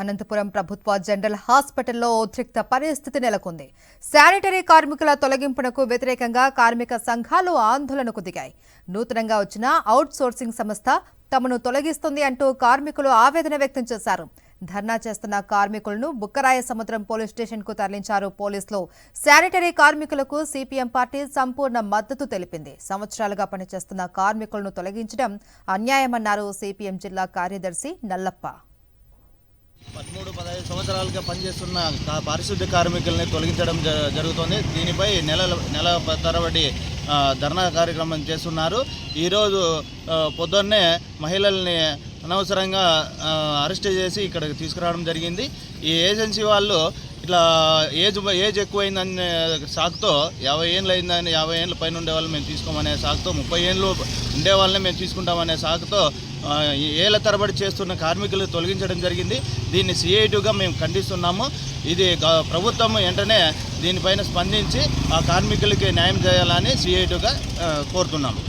అనంతపురం ప్రభుత్వ జనరల్ హాస్పిటల్లో ఉద్రిక్త పరిస్థితి నెలకొంది. శానిటరీ కార్మికుల తొలగింపునకు వ్యతిరేకంగా కార్మిక సంఘాలు ఆందోళనకు దిగాయి. నూతనంగా వచ్చిన అవుట్ సోర్సింగ్ సంస్థ తమను తొలగిస్తుంది అంటూ కార్మికులు ఆవేదన వ్యక్తం చేశారు. ధర్నా చేస్తున్న కార్మికులను బుక్కరాయ సముద్రం పోలీస్ స్టేషన్కు తరలించారు పోలీసులు. శానిటరీ కార్మికులకు సిపిఎం పార్టీ సంపూర్ణ మద్దతు తెలిపింది. సంవత్సరాలుగా పనిచేస్తున్న కార్మికులను తొలగించడం అన్యాయమన్నారు సిపిఎం జిల్లా కార్యదర్శి నల్లప్ప. 13-15 సంవత్సరాలుగా పనిచేస్తున్న పారిశుద్ధ్య కార్మికుల్ని తొలగించడం జరుగుతోంది. దీనిపై నెల తరబడి ధర్నా కార్యక్రమం చేస్తున్నారు. ఈరోజు పొద్దున్నే మహిళల్ని అనవసరంగా అరెస్ట్ చేసి ఇక్కడికి తీసుకురావడం జరిగింది. ఈ ఏజెన్సీ వాళ్ళు ఇట్లా ఏజ్ ఎక్కువైందనే సాకుతో 50 ఏళ్ళు అయిందని 50 ఏళ్ళ పైన ఉండే వాళ్ళు మేము తీసుకోమనే సాకుతో 30 ఏళ్ళు ఉండే వాళ్ళనే మేము తీసుకుంటామనే సాకుతో ఏళ్ల తరబడి చేస్తున్న కార్మికులు తొలగించడం జరిగింది. దీన్ని సిఐటిగా మేము ఖండిస్తున్నాము. ఇది ప్రభుత్వం వెంటనే దీనిపైన స్పందించి ఆ కార్మికులకి న్యాయం చేయాలని సిఐటిగా కోరుతున్నాము.